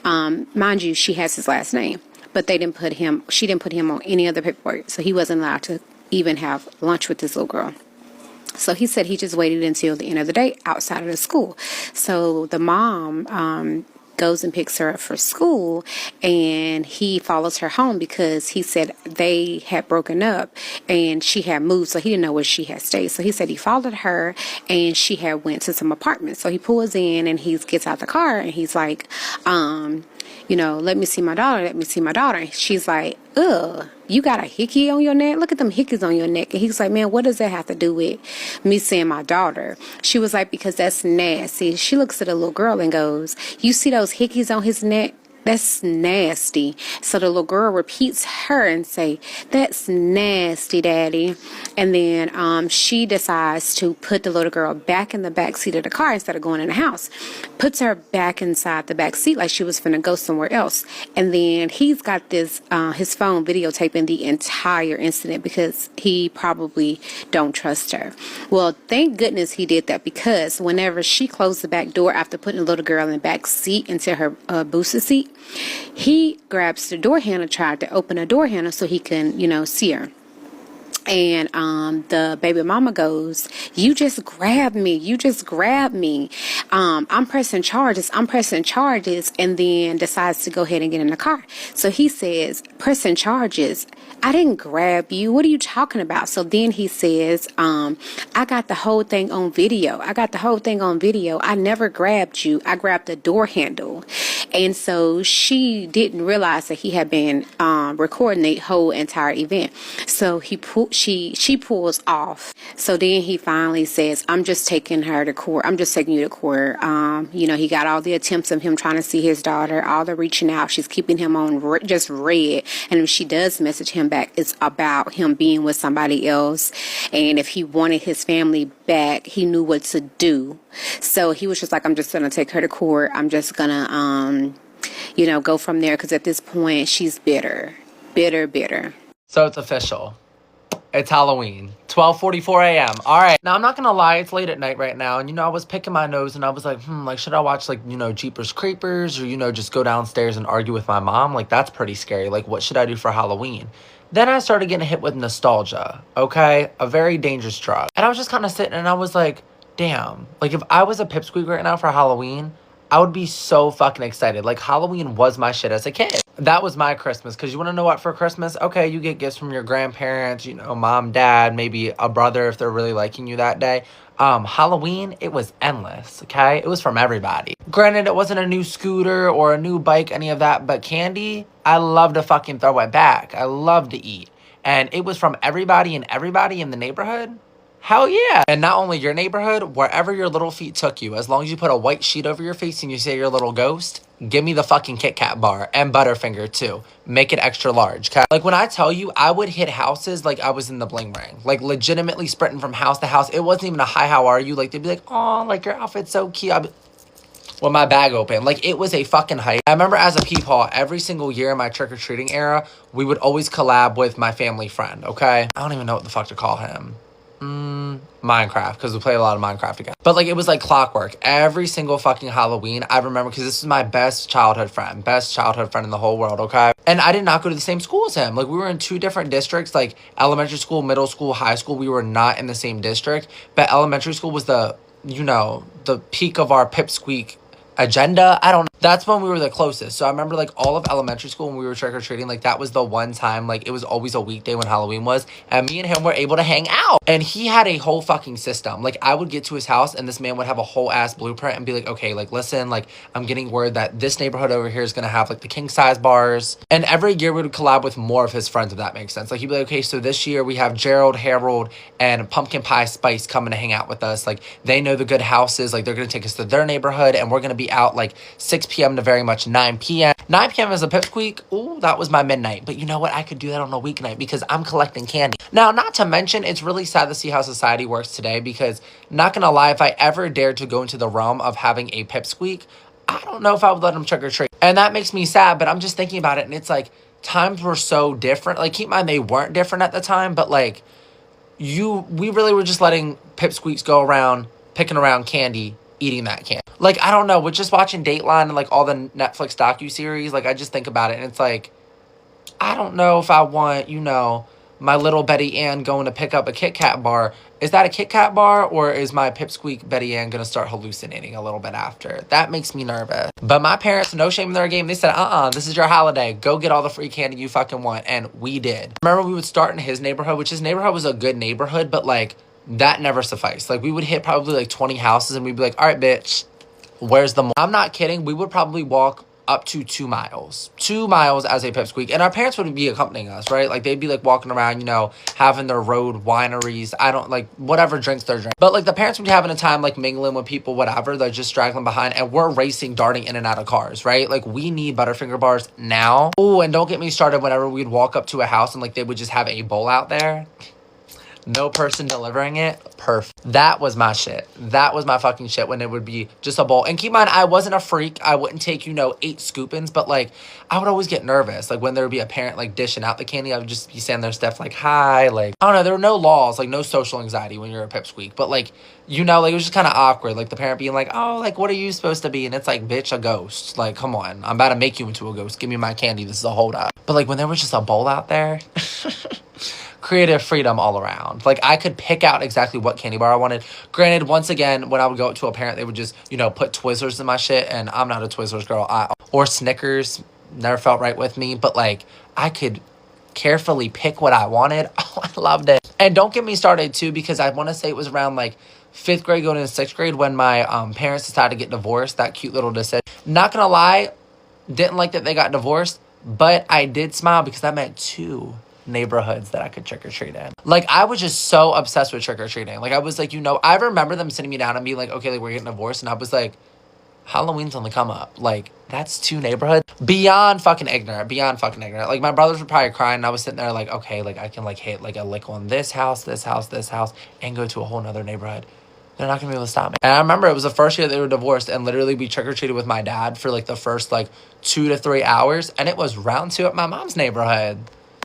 Mind you, she has his last name, but she didn't put him on any other paperwork, so he wasn't allowed to even have lunch with this little girl. So he said he just waited until the end of the day outside of the school. So the mom goes and picks her up for school, and he follows her home because he said they had broken up and she had moved, so he didn't know where she had stayed. So he said he followed her and she had went to some apartments. So he pulls in and he gets out the car and he's like, let me see my daughter, let me see my daughter. And she's like, ugh, you got a hickey on your neck? Look at them hickeys on your neck. And he's like, man, what does that have to do with me seeing my daughter? She was like, because that's nasty. She looks at the little girl and goes, you see those hickeys on his neck? That's nasty. So the little girl repeats her and say, that's nasty, Daddy. And then she decides to put the little girl back in the back seat of the car instead of going in the house. Puts her back inside the back seat like she was finna go somewhere else. And then he's got this his phone videotaping the entire incident because he probably don't trust her. Well, thank goodness he did that, because whenever she closed the back door after putting the little girl in the back seat into her booster seat, he grabs the door handle, tried to open the door handle so he can, see her. And the baby mama goes, you just grabbed me. I'm pressing charges, and then decides to go ahead and get in the car. So he says, pressing charges? I didn't grab you. What are you talking about? So then he says, I got the whole thing on video. I never grabbed you. I grabbed the door handle. And so she didn't realize that he had been recording the whole entire event. So she pulls off. So then he finally says, I'm just taking you to court. He got all the attempts of him trying to see his daughter, all the reaching out. She's keeping him on just red. And if she does message him back, it's about him being with somebody else. And if he wanted his family back, he knew what to do. So he was just like, I'm just going to take her to court. I'm just going to, go from there. Because at this point, she's bitter. So it's official. It's Halloween. 12:44 a.m. All right. Now, I'm not going to lie. It's late at night right now. And, I was picking my nose and I was like, like, should I watch, like, Jeepers Creepers or, just go downstairs and argue with my mom? Like, that's pretty scary. Like, what should I do for Halloween? Then I started getting hit with nostalgia, okay? A very dangerous drug. And I was just kind of sitting and I was like, damn. Like, if I was a pipsqueak right now for Halloween, I would be so fucking excited. Like, Halloween was my shit as a kid. That was my Christmas. Because you want to know what for Christmas? Okay, you get gifts from your grandparents, mom, dad, maybe a brother if they're really liking you that day. Halloween, it was endless, okay? It was from everybody. Granted, it wasn't a new scooter or a new bike, any of that, but candy, I love to fucking throw it back. I love to eat. And it was from everybody and everybody in the neighborhood. Hell yeah. And not only your neighborhood, wherever your little feet took you, as long as you put a white sheet over your face and you say you're a little ghost, give me the fucking Kit Kat bar and Butterfinger too. Make it extra large. Okay? Like when I tell you, I would hit houses like I was in the bling ring, like legitimately sprinting from house to house. It wasn't even a hi, how are you? Like they'd be like, oh, like your outfit's so cute. With my bag open. Like, it was a fucking hype. I remember as a peepaw, every single year in my trick-or-treating era, we would always collab with my family friend, okay? I don't even know what the fuck to call him. Minecraft, because we played a lot of Minecraft together. But, like, it was like clockwork. Every single fucking Halloween, I remember, because this is my best childhood friend in the whole world, okay? And I did not go to the same school as him. Like, we were in 2 different districts, like elementary school, middle school, high school. We were not in the same district. But elementary school was the peak of our pipsqueak agenda. I don't know. That's when we were the closest. So I remember like all of elementary school when we were trick-or-treating, like that was the one time, like it was always a weekday when Halloween was, and me and him were able to hang out. And he had a whole fucking system. Like I would get to his house and this man would have a whole ass blueprint and be like, okay, like listen, like I'm getting word that this neighborhood over here is gonna have like the king size bars. And every year we would collab with more of his friends, if that makes sense. Like he'd be like, okay, so this year we have Gerald, Harold, and Pumpkin Pie Spice coming to hang out with us. Like they know the good houses, like they're gonna take us to their neighborhood and we're gonna be out like 6 p.m. to very much 9 p.m. 9 p.m. as a pipsqueak, ooh, that was my midnight. But you know what? I could do that on a weeknight because I'm collecting candy. Now, not to mention, it's really sad to see how society works today because, not gonna lie, if I ever dared to go into the realm of having a pipsqueak, I don't know if I would let him trick or treat. And that makes me sad, but I'm just thinking about it and it's like, times were so different. Like, keep in mind, they weren't different at the time, but like, we really were just letting pipsqueaks go around, picking around candy, eating that candy. Like, I don't know, with just watching Dateline and, like, all the Netflix docuseries, like, I just think about it, and it's like, I don't know if I want, my little Betty Ann going to pick up a Kit Kat bar. Is that a Kit Kat bar, or is my pipsqueak Betty Ann going to start hallucinating a little bit after? That makes me nervous. But my parents, no shame in their game, they said, this is your holiday. Go get all the free candy you fucking want, and we did. Remember, we would start in his neighborhood, which his neighborhood was a good neighborhood, but, like, that never sufficed. Like, we would hit probably, like, 20 houses, and we'd be like, all right, bitch, where's the mall? I'm not kidding. We would probably walk up to 2 miles. 2 miles as a pipsqueak. And our parents would be accompanying us, right? Like, they'd be, like, walking around, having their road wineries. I don't, like, whatever drinks they're drinking. But, like, the parents would be having a time, like, mingling with people, whatever. They're just straggling behind. And we're racing, darting in and out of cars, right? Like, we need Butterfinger bars now. Oh, and don't get me started whenever we'd walk up to a house and, like, they would just have a bowl out there. No person delivering it. Perfect. That was my shit. That was my fucking shit when it would be just a bowl. And keep in mind, I wasn't a freak. I wouldn't take, 8 scoopings. But, like, I would always get nervous. Like, when there would be a parent, like, dishing out the candy, I would just be standing there stiff, like, hi. Like, I don't know. There were no laws, like, no social anxiety when you're a pipsqueak. But, like, like, it was just kind of awkward. Like, the parent being like, oh, like, what are you supposed to be? And it's like, bitch, a ghost. Like, come on. I'm about to make you into a ghost. Give me my candy. This is a holdup. But, like, when there was just a bowl out there... creative freedom all around. Like, I could pick out exactly what candy bar I wanted. Granted, once again, when I would go up to a parent, they would just, put Twizzlers in my shit, and I'm not a Twizzlers girl. Or Snickers. Never felt right with me. But, like, I could carefully pick what I wanted. Oh, I loved it. And don't get me started, too, because I want to say it was around, like, 5th grade going into 6th grade when my parents decided to get divorced. That cute little decision. Not gonna lie, didn't like that they got divorced, but I did smile because that meant 2 neighborhoods that I could trick-or-treat in. Like, I was just so obsessed with trick-or-treating. Like, I was like, I remember them sitting me down and being like, okay, like, we're getting divorced. And I was like, Halloween's on the come up. Like, that's 2 neighborhoods. Beyond fucking ignorant. Like, my brothers were probably crying. And I was sitting there like, okay, like, I can, like, hit, like, a lick on this house, and go to a whole nother neighborhood. They're not gonna be able to stop me. And I remember it was the first year they were divorced, and literally we trick-or-treated with my dad for, like, the first, like, 2 to 3 hours. And it was round 2 at my mom's neighborhood.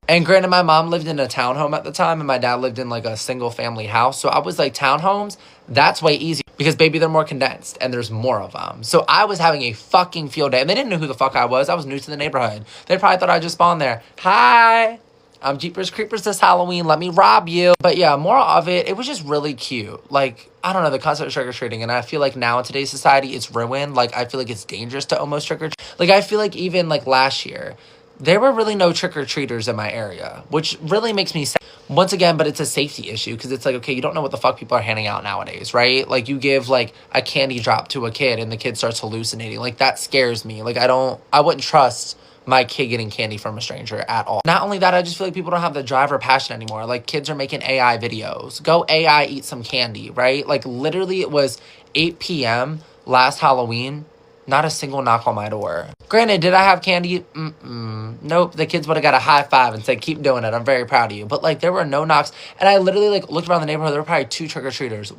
And granted, my mom lived in a townhome at the time and my dad lived in like a single family house. So I was like, townhomes, that's way easier because baby, they're more condensed and there's more of them. So I was having a fucking field day and they didn't know who the fuck I was. I was new to the neighborhood. They probably thought I just spawned there. Hi, I'm Jeepers Creepers this Halloween. Let me rob you. But yeah, moral of it, it was just really cute. Like, I don't know, the concept of trick-or-treating. And I feel like now in today's society, it's ruined. Like, I feel like it's dangerous to almost trick-or-treat. Like, I feel like even like last year, there were really no trick-or-treaters in my area, which really makes me sad. Once again, but it's a safety issue because it's like, okay, you don't know what the fuck people are handing out nowadays, right? Like, you give, like, a candy drop to a kid and the kid starts hallucinating. Like, that scares me. Like, I wouldn't trust my kid getting candy from a stranger at all. Not only that, I just feel like people don't have the drive or passion anymore. Like, kids are making AI videos. Go AI eat some candy, right? Like, literally, it was 8 p.m. last Halloween. Not a single knock on my door. Granted, did I have candy? Nope. The kids would have got a high five and said, keep doing it. I'm very proud of you. But, like, there were no knocks. And I literally, like, looked around the neighborhood. There were probably 2 trick-or-treaters.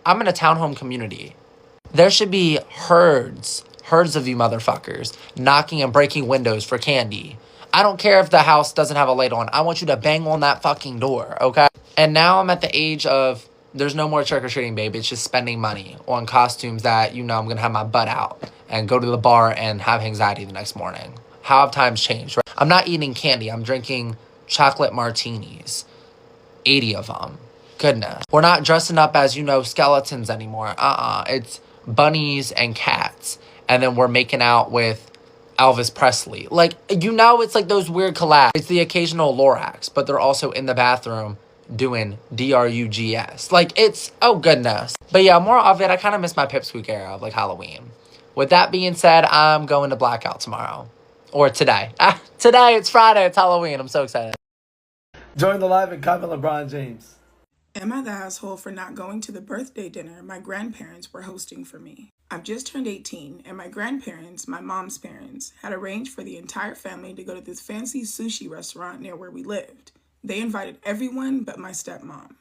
I'm in a townhome community. There should be herds of you motherfuckers knocking and breaking windows for candy. I don't care if the house doesn't have a light on. I want you to bang on that fucking door, okay? And now I'm at the age of, there's no more trick-or-treating, baby. It's just spending money on costumes that, you know, I'm going to have my butt out and go to the bar and have anxiety the next morning. How have times changed, right? I'm not eating candy. I'm drinking chocolate martinis. 80 of them. Goodness. We're not dressing up as, you know, skeletons anymore. It's bunnies and cats. And then we're making out with Elvis Presley. Like, you know, it's like those weird collabs. It's the occasional Lorax, but they're also in the bathroom doing drugs. Like, it's, oh goodness. But yeah, more of it, I kind of miss my pipsqueak era of like Halloween. With that being said, I'm going to blackout tomorrow. Or today. Today, it's Friday, it's Halloween. I'm so excited. Join the live and comment LeBron James. Am I the asshole for not going to the birthday dinner my grandparents were hosting for me? I've just turned 18, and my grandparents, my mom's parents, had arranged for the entire family to go to this fancy sushi restaurant near where we lived. They invited everyone but my stepmom.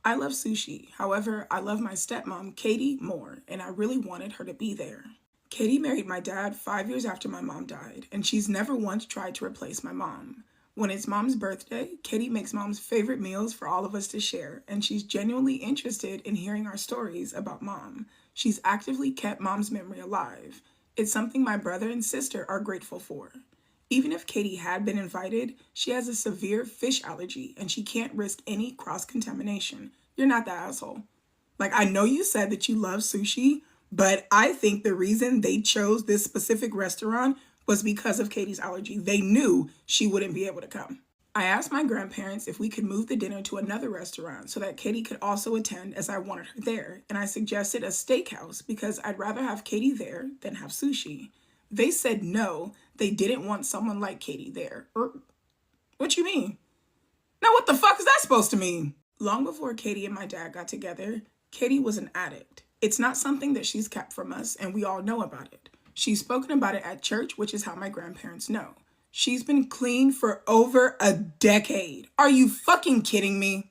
I love sushi. However, I love my stepmom, Katie, more, and I really wanted her to be there. Katie married my dad 5 years after my mom died, and she's never once tried to replace my mom. When it's mom's birthday, Katie makes mom's favorite meals for all of us to share, and she's genuinely interested in hearing our stories about mom. She's actively kept mom's memory alive. It's something my brother and sister are grateful for. Even if Katie had been invited, she has a severe fish allergy, and she can't risk any cross-contamination. You're not that asshole. Like, I know you said that you love sushi, but I think the reason they chose this specific restaurant was because of Katie's allergy. They knew she wouldn't be able to come. I asked my grandparents if we could move the dinner to another restaurant so that Katie could also attend as I wanted her there, and I suggested a steakhouse because I'd rather have Katie there than have sushi. They said no, they didn't want someone like Katie there. What you mean? Now what the fuck is that supposed to mean? Long before Katie and my dad got together, Katie was an addict. It's not something that she's kept from us, and we all know about it. She's spoken about it at church, which is how my grandparents know. She's been clean for over a decade. Are you fucking kidding me?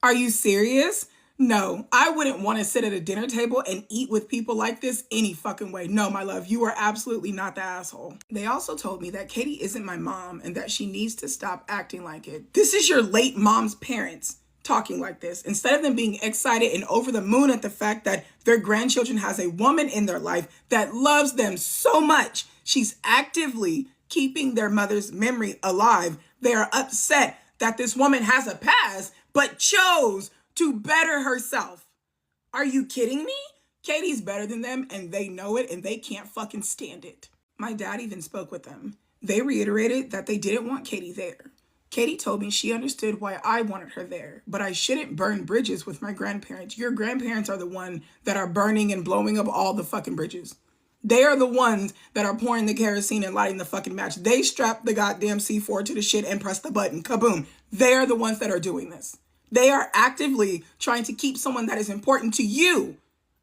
Are you serious? No, I wouldn't want to sit at a dinner table and eat with people like this any fucking way. No, my love, you are absolutely not the asshole. They also told me that Katie isn't my mom and that she needs to stop acting like it. This is your late mom's parents talking like this. Instead of them being excited and over the moon at the fact that their grandchildren has a woman in their life that loves them so much, she's actively keeping their mother's memory alive. They are upset that this woman has a past, but chose to better herself. Are you kidding me? Katie's better than them, and they know it, and they can't fucking stand it. My dad even spoke with them. They reiterated that they didn't want Katie there. Katie told me she understood why I wanted her there, but I shouldn't burn bridges with my grandparents. Your grandparents are the ones that are burning and blowing up all the fucking bridges. They are the ones that are pouring the kerosene and lighting the fucking match. They strap the goddamn C4 to the shit and press the button. Kaboom. They are the ones that are doing this. They are actively trying to keep someone that is important to you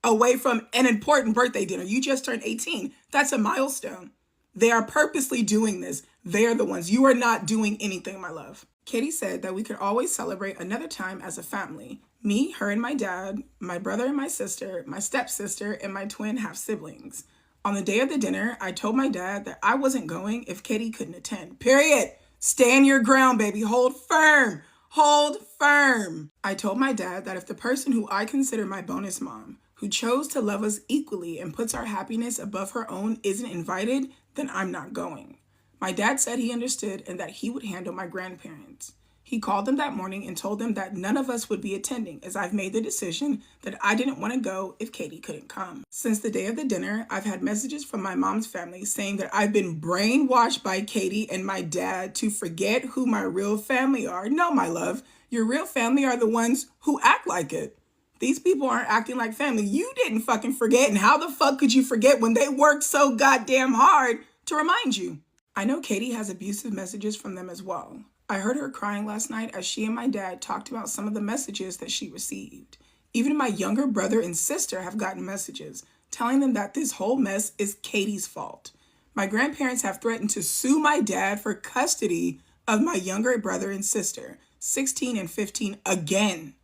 away from an important birthday dinner. You just turned 18. That's a milestone. They are purposely doing this. They're the ones. You are not doing anything, my love. Katie said that we could always celebrate another time as a family. Me, her and my dad, my brother and my sister, my stepsister, and my twin half-siblings. On the day of the dinner, I told my dad that I wasn't going if Katie couldn't attend. Period. Stand your ground, baby. Hold firm. Hold firm. I told my dad that if the person who I consider my bonus mom, who chose to love us equally and puts our happiness above her own, isn't invited, then I'm not going. My dad said he understood and that he would handle my grandparents. He called them that morning and told them that none of us would be attending, as I've made the decision that I didn't want to go if Katie couldn't come. Since the day of the dinner, I've had messages from my mom's family saying that I've been brainwashed by Katie and my dad to forget who my real family are. No, my love, your real family are the ones who act like it. These people aren't acting like family. You didn't fucking forget, and how the fuck could you forget when they worked so goddamn hard to remind you? I know Katie has abusive messages from them as well. I heard her crying last night as she and my dad talked about some of the messages that she received. Even my younger brother and sister have gotten messages telling them that this whole mess is Katie's fault. My grandparents have threatened to sue my dad for custody of my younger brother and sister, 16 and 15, again.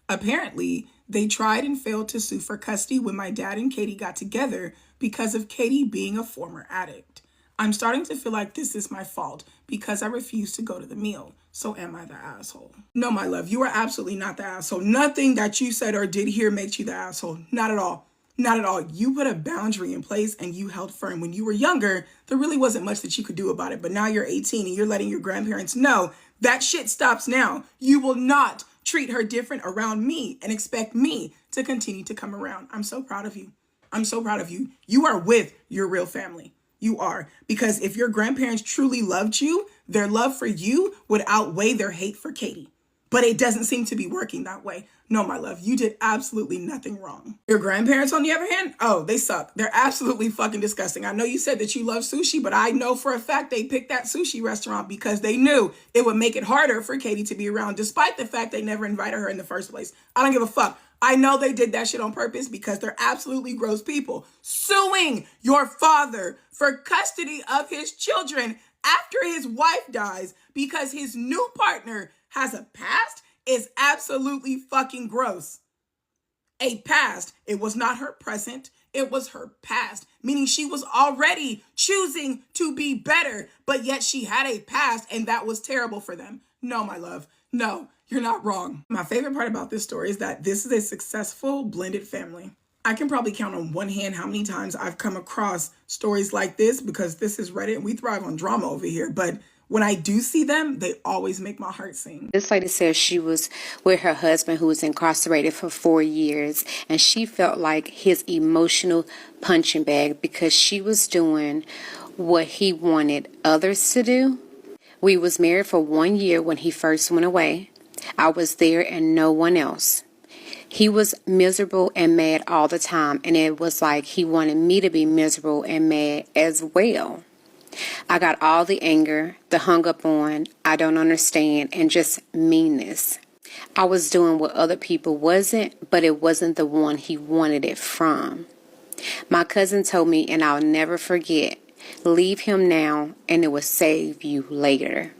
Apparently, they tried and failed to sue for custody when my dad and Katie got together because of Katie being a former addict. I'm starting to feel like this is my fault because I refused to go to the meal. So am I the asshole? No, my love, you are absolutely not the asshole. Nothing that you said or did here makes you the asshole. Not at all. Not at all. You put a boundary in place and you held firm. When you were younger, there really wasn't much that you could do about it. But now you're 18 and you're letting your grandparents know that shit stops now. You will not treat her different around me and expect me to continue to come around. I'm so proud of you. I'm so proud of you. You are with your real family. You are. Because if your grandparents truly loved you, their love for you would outweigh their hate for Katie. But it doesn't seem to be working that way. No, my love, you did absolutely nothing wrong. Your grandparents, on the other hand, oh, they suck. They're absolutely fucking disgusting. I know you said that you love sushi, but I know for a fact they picked that sushi restaurant because they knew it would make it harder for Katie to be around, despite the fact they never invited her in the first place. I don't give a fuck. I know they did that shit on purpose because they're absolutely gross people. Suing your father for custody of his children after his wife dies because his new partner has a past is absolutely fucking gross. A past. It was not her present. It was her past, meaning she was already choosing to be better, but yet she had a past and that was terrible for them. No, my love. No, you're not wrong. My favorite part about this story is that this is a successful blended family. I can probably count on one hand how many times I've come across stories like this because this is Reddit and we thrive on drama over here. But when I do see them, they always make my heart sing. This lady says she was with her husband who was incarcerated for 4 years, and she felt like his emotional punching bag because she was doing what he wanted others to do. We was married for 1 year when he first went away. I was there and no one else. He was miserable and mad all the time, and it was like he wanted me to be miserable and mad as well. I got all the anger, the hung up on, I don't understand, and just meanness. I was doing what other people wasn't, but it wasn't the one he wanted it from. My cousin told me, and I'll never forget, leave him now and it will save you later.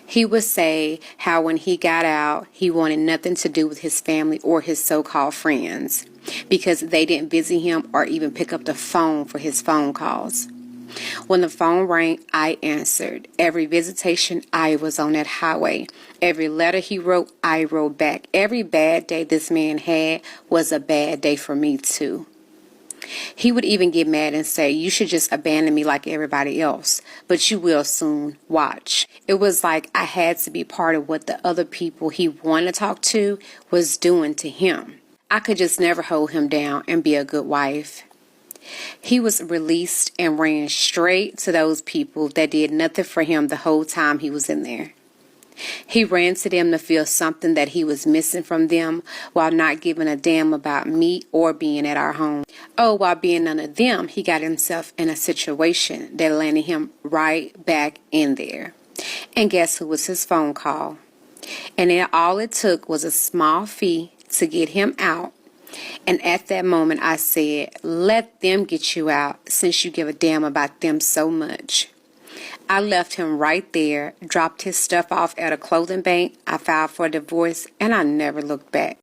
He would say how when he got out, he wanted nothing to do with his family or his so-called friends because they didn't visit him or even pick up the phone for his phone calls. When the phone rang, I answered. Every visitation, I was on that highway. Every letter he wrote, I wrote back. Every bad day this man had was a bad day for me too. He would even get mad and say, you should just abandon me like everybody else, but you will soon. Watch. It was like I had to be part of what the other people he wanted to talk to was doing to him. I could just never hold him down and be a good wife. He was released and ran straight to those people that did nothing for him the whole time he was in there. He ran to them to feel something that he was missing from them while not giving a damn about me or being at our home. Oh, while being none of them, he got himself in a situation that landed him right back in there. And guess who was his phone call? And then all it took was a small fee to get him out. And at that moment I said, let them get you out since you give a damn about them so much. I left him right there, dropped his stuff off at a clothing bank. I filed for a divorce, and I never looked back.